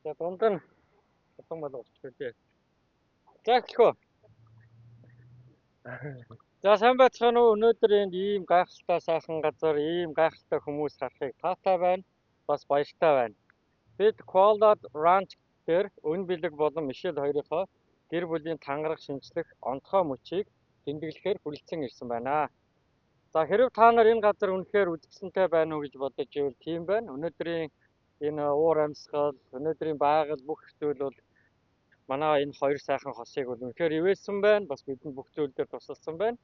За дунд нь тутам болов очтой. За эхлэхөө. За сайн байцгаана уу? Өнөөдөр энд ийм гайхалтай сайхан газар, ийм гайхалтай хүмүүс харахыг таатай байна. Бас баяртай байна. Бид Qualad Ranch дээр өн бэлэг болон Мишель хоёрынхоо гэр бүлийн тангараг шинжлэх онцгой мөчийг тэмдэглэхээр хүрэлцэн ирсэн байна. За хэрв та нар энэ газар үнэхээр үзэсгэлэнтэй байна уу гэж бодож ивэл тийм байна. Өнөөдрийн энэ уур амьсгал, өнөөдрийн байгаль бүх зүйл бол манай энэ хоёр сайхан хосыг бол үнэхээр ивээсэн байна. Бас бидэнд бүх зүйл дээр тусалсан байна.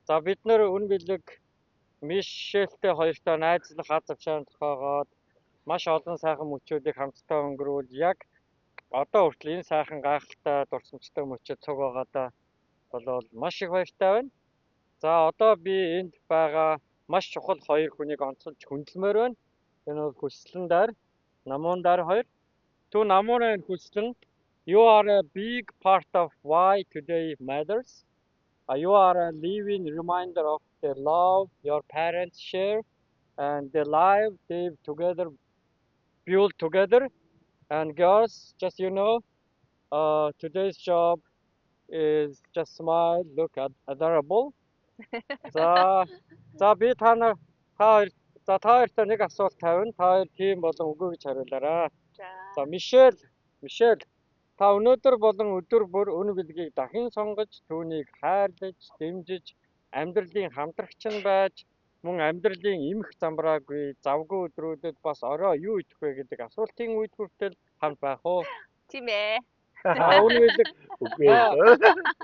За бид нэр өн бэлэг Мишельтэй хоёртой найзлах аз авчаан тохоогоод маш олон сайхан мөчүүдийг хамтдаа өнгөрүүл яг одоо хүртэл энэ сайхан гайхалтай дурсамжтай мөчөд цуг байгаадаа болоод маш их баяртай байна. За одоо би энд байгаа маш чухал хоёр хүнийг онцолж хүндэлмээр байна. Энэ бол Хүслэндар, Намуундар хоёр. Түн Намуунын Хүслэн, you are a big part of why today matters. You are a living reminder of the love your parents share and the life they've together built together. And girls, just today's job is just smile, look adorable. За би та хоёртой нэг асуулт тавина. Та хоёр тийм болон үгүй гэж хариулаарай. За Мишель, та өнөөдөр болон өдөр бүр өн бэлгийг дахин сонгож, түүнийг хайрлаж, дэмжиж, амьдралын хамтрагч нь байж, мөн амьдралын эмх замбраагүй, завгүй өдрүүдэд бас орой юу идэх вэ гэдэг асуултын үед хүртэл хамт байх уу? Тийм ээ.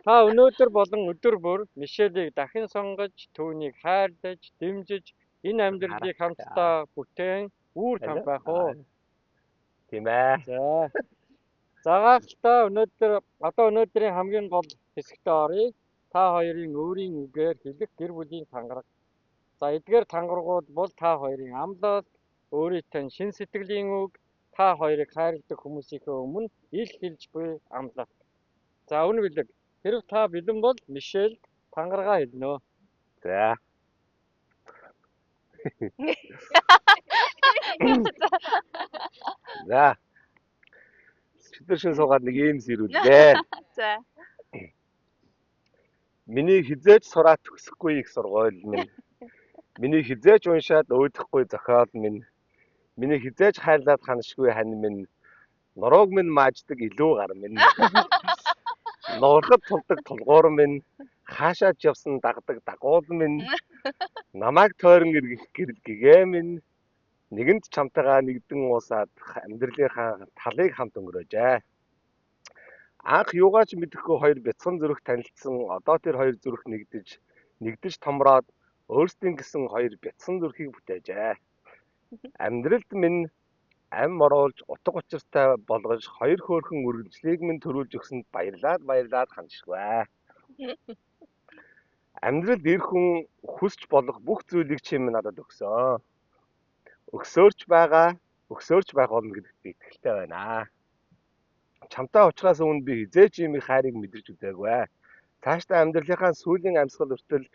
Та өнөөдөр болон өдөр бүр Мишелийг дахин сонгож, түүнийг хайрлаж, дэмжиж, энэ амьдралыг хамтдаа бүтээн үүр хамт байх уу? Тийм ээ. За гайхалтай өнөөдрийн хамгийн гол хэсэгтээ оръё. Та хоёрын өөрийн үгээр хэлэх гэр бүлийн тангараг. За эдгээр тангарагууд бол та хоёрын амлал, өөрийнхөө шин сэтгэлийн үг, та хоёрыг хайрладаг хүмүүсийнхээ өмнө ил хэлж буй амлалт. За өн бэлэг. Хэрв та бэлэн бол Мишель тангарагаа хэлнэ. За. За. Бид шин суугаад нэг юм сэрүүлээ. За. Миний хизээж сураад төгсөхгүй их сургууль минь. Миний хизээж уншаад өөдөхгүй зохиол минь. Миний хизээж хайрлаад ханшгүй хань минь. Нурууг минь мааждаг илүү гар минь. Нуурхад тулдаг тулгуур минь. Хаашаач явсан дагдаг дагуул минь. Намайг тойрон эргэх гэрэл гэгээ минь. Нэгэнд чамтайгаа нэгдэн уусаад амьдралынхаа талыг хамт өнгөрөөжээ. Анх юугаач мэдэхгүй хоёр бяцхан зүрх танилцсан одоо тэр хоёр зүрх нэгдэж томроод өөрсдийн гэсэн хоёр бяцхан зүрхийг бүтээжээ. Амьдралд минь ам моруулж утга учиртай болгож хоёр хөөрхөн үргэлжлэлийг минь төрүүлж өгсөнд баярлаад ханшгүй. Амьдралд эр хүн хүсч болох бүх зүйлийг чи минь надад өгсөн. Өгсөөрч байх болно гэдэгт би итгэлтэй байна. Чамтай уулзахаас өмнө би хизээч ийм их хайрыг мэдэрч үзээгүй. Цаашдаа амьдралынхаа сүүлийн амьсгал хүртэл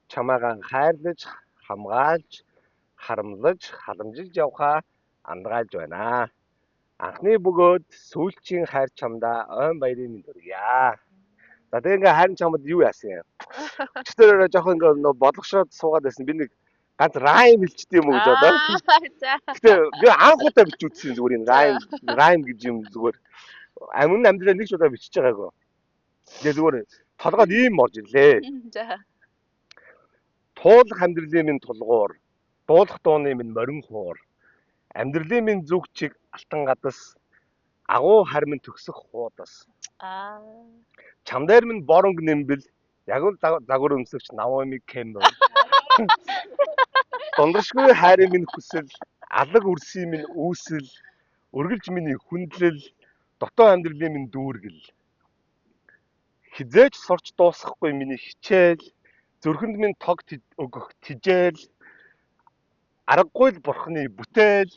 чамаагаа хайрлаж, хамгаалж, харамлаж, халамжилж явхаа андгаалж байна. Анхны бөгөөд сүүлчийн хайр чамдаа ойн баярын минь төргийа. За тэгээ ингээ хайрын чамд юу яасан юм? Өчтөрөө жоохон ингээ бодлогошроод суугаад байсан. Би нэг ганц райм хэлчихдээ юм уу гэж бодоо. Гэтэ би анхудаа бичиж үзсэн зүгээр энэ райм гэж юм зүгээр амин амьдрал нэг ч удаа бичиж байгаагүй. Тэгээ зүгээр толгойд ийм орж ирлээ. За. Туулах амьдралын минь тулгуур, дуулах дууны минь морин хуур, амьдралын минь зүг чиг алтан гадас, агуу хар минь төгсөх хуудас. Чамдэр минь боронг нэмбэл, ягуул загвар өмсөгч Наоми Кэмпбелл. Дондршгүй хайрын минь хүсэл, алаг үрсийн минь үүсэл, үргэлж миний хүндлэл, дотоо амьдралын минь дүүргэл. Хизээч сурч дуусахгүй миний хичээл, зүрхэнд минь тог өгөх тижээл, аргагүй л бурхны бүтээл,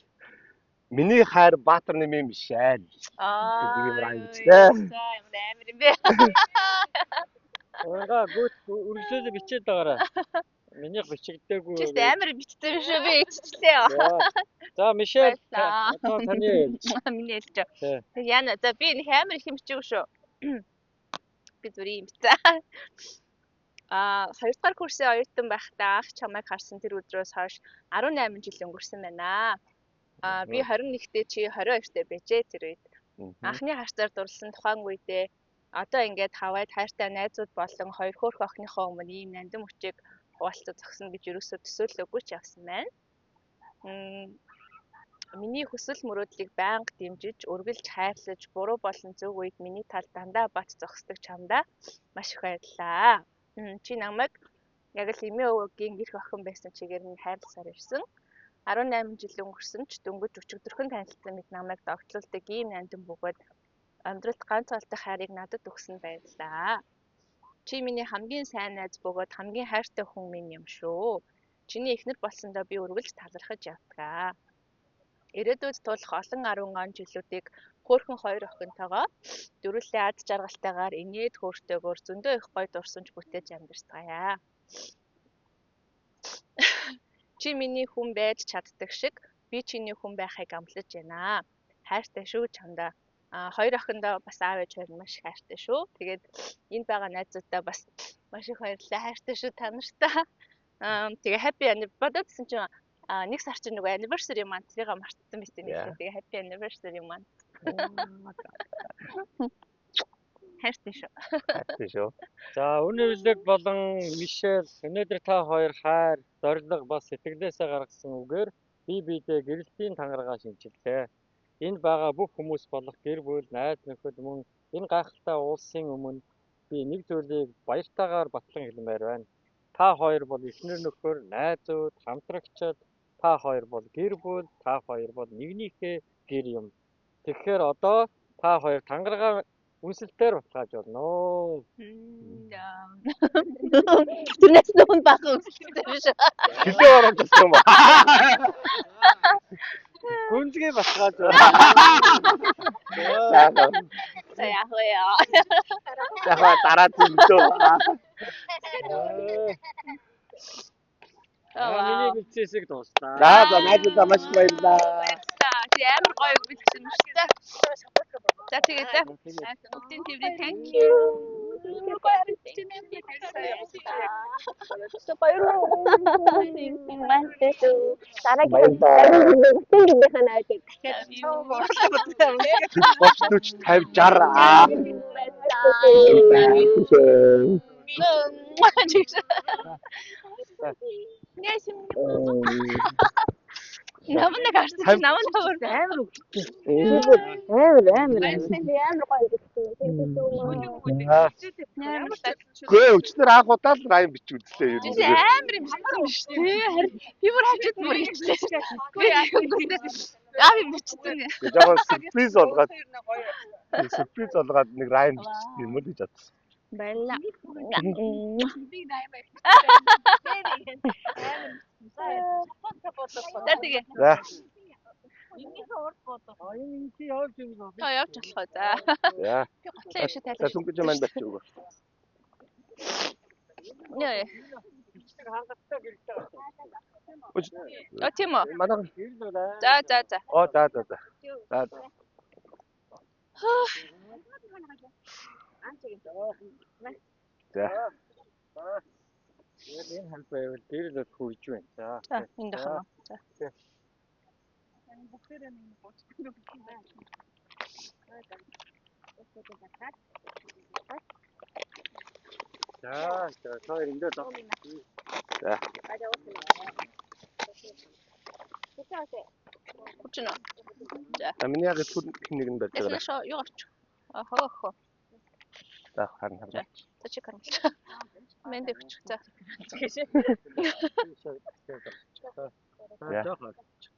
миний хайр баатар нэмээ Мишель. За юм амар юм бэ. Уугаа гүт үргэлжлүүлээ бичээд байгаарай. Минийх бичигдээгүй. Чи амар бичсэн шүү би иччихлээ. За Мишель Баярлалаа. одоо таны Миний хэлж. Тий. Яна за би нэг амар их юм бичээгүй шүү. Би зүрийн юм бицээ. Хоёрдугаар курсын оюутан байхдаа анх чамайг харсан тэр өдрөөс хойш 18 жил өнгөрсөн байна. Би 21-тэй чи 22-тэй байжээ тэр үед. Анхны харцаар дурласан тухайн үедээ одоо ингээд хаваад хайртай найзууд болон хоёр хөөрх охиныхоо өмнө ийм нандин мөчийг хуваалцаж зогсно гэж юусоо төсөөлөөгүй ч явсан байна. Миний хүсэл мөрөөдлийг байнга дэмжиж, үргэлж хайрлаж, буруу болон зөв үед миний талд дандаа бат зогсдог чамдаа маш их баярлалаа. Чи намайг яг л эмээ өвөгийн гэрх охин байсан чигээр нь хайрласаар ирсэн. 18 жил өнгөрсөн ч дөнгөж өчигдөрхөн танилцсан мэт намайг догтлуулдаг ийм нандин бөгөөд амьдралд ганц олдох хайрыг надад өгсөн баярлалаа. Чи миний хамгийн сайн найз бөгөөд хамгийн хайртай хүн минь юм шүү. Чиний эхнэр болсондоо би үргэлж талархаж явдгаа. Ирээдүйд тулах олон 10 он жилүүдийг хөөрхөн хоёр охинтойгоо дөрвөлээ ад жаргалтайгаар инээд хөөртэйгөөр зөндөө их гоё дурсамж бүтээж амьдарцгаая. Чи миний хүн байж чаддаг шиг би чиний хүн байхыг амлаж байна. Хайртай шүү чамдаа. Хоёр охиндоо бас аав ээж хоёр маш их хайртай шүү. Тэгээд энд байгаа найзуудаа бас маш их баярлалаа. Хайртай шүү та нартай. Тэгээ happy бодоодсэн чинь нэг сар чинь нөгөө anniversary month тэрийг мартсан байсан нэлээ. Тэгээ happy anniversary month. Хайртай шүү. Хайртай шүү. За өнөө үлэг болон Мишель өнөөдөр та хоёр хайр, зориг бас сэтгэлээсээ гаргасан үгээр бие биедээ гэрэлтийн тангараа шинжиллээ. Энд байгаа бүх хүмүүс болох гэр бүл, найз нөхөд мөн энэ гайхалтай уулсын өмнө би нэг зүйлийг баяртайгаар батлан хэлмээр байна. Та хоёр бол эхнэр нөхөр, найзууд, хамтрагчид, та хоёр бол гэр бүл, та хоёр бол нэгнийхээ гэр юм. Тэгэхээр одоо та хоёр тангараа үнсэлтээр баталгааж болно. Тэрнээс нүүн бахан үнсэлтэй биш. Хилээ ороод ирсэн юм уу? Гүнзгий баталгааж болно. За яах вэ? Яг дараа зүгдөө. Миний бэлцээсийг дуустаа. За найзуудаа маш баярлалаа. Чи амар гоё бичсэн шүү дээ. За тэгээд бүгдийн төвний thank you. Бочтууч 50 60 Намайг гарч намайг тавар амар өгч. Гүй өчнөр анх удаа л райм бич үзлээ ер нь. Амар юм шигсэн биш үү? Харин би бүр хавчаад бүр хийчихлээ. Би яа юм бичсэн. Жогоо сюрприз болгоод нэг райм бичсэн юм уу гэж бодсон. Баярлаа. Тэгээ. За. Явж болох за. За. Готлоо ишээ За тайлбар. түнхэж маань барьж өгөө. Яа. Хангалттай гэрэлтэй байна. Тийм үү. Манай За. за. За. Яг энэ хамт байвал дээр л хүйж байна. За энд дах юм. За. За, хоёр эндээ доо. За. Хүчин үү? За. Миний яг түр нэг нь барьж байгаа. Ясна юу авч. Хоо. За харин. За чи кармч. Мэнд өгч. За.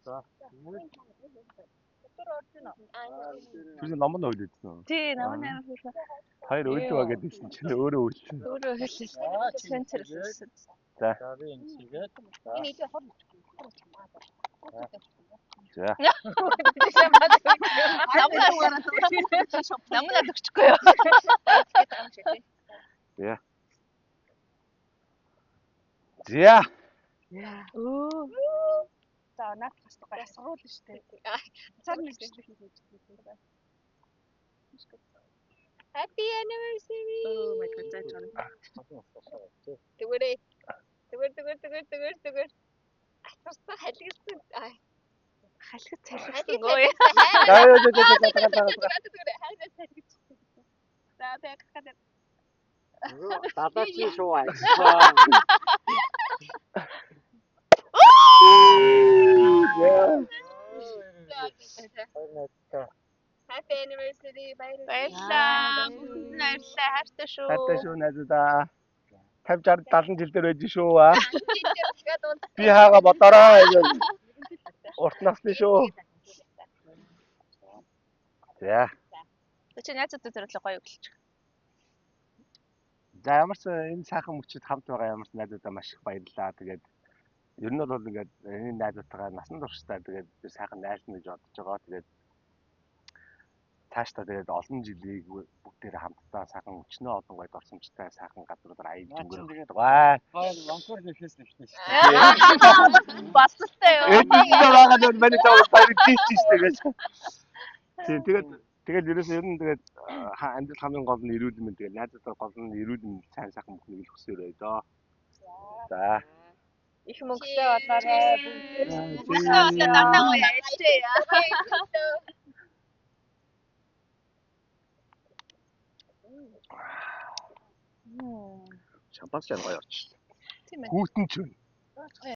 За. Тэр ном нь ойлдсон. Тий, намайг хөөсөн. Хоёр ойлдоо гэдсэн чинь өөрөө үйлсэн. Өөрөө хэлсэн. Центрэлсэн. За. За би энэ чигээд. За. Намайг өгчихгүй юу? За. За. За. Өө. За наад хастгаа сурвал нь штэ. Цаар нэг ч хийж байгаа. Happy anniversary. Oh my god, за чон. Тэгвэрээ. Тэгвэр. Атарсан халигдсан. Халигд цалигдсан гоо. За тэг хахад. Далаачин шуу аа. Happy anniversary баярлалаа. Бүгд баярлалаа. Хайртай шүү. Хайртай шүү найзуудаа. 50 60 70 жил дээр байж шүү аа. Би хаагаа бодороо. Урт насны шүү. За. Чи найзуудтай зөвлөө гоё өглөж. За ямар ч энэ сайхан мөчид хамт байгаа ямар ч найзуудаа маш их баярлалаа. Тэгээд ер нь бол ингээд энэ найзуудтайгаа насан туршдаа тэгээд сайхан найзна гэж бодож байгаа. Тэгээд цаашдаа тэгээд олон жилийг бүгдээрээ хамтдаа сайхан өчнөө олон гоё дурсамжтай сайхан газруудаар аялж өнгөрөх байгаа. Хоёр лонкор нэхээс нэвчнэ шүү. Бастай юу? Энэ байгаа нь миний тавд тийч тэгээд. Тэгээд ерөөсөө ер нь тэгээд амьдрал хамгийн гол нь эрүүл мэнд тэгээд найзуудаа гол нь эрүүл мэнд сайн сайхан бүхнийг л хүсээр байдаа. За. Их мөнгөтэй болоорой. Бүгд дандаа гоё яачээ. Шампанс чам гоё орч. Тийм ээ. Гүйтэн ч.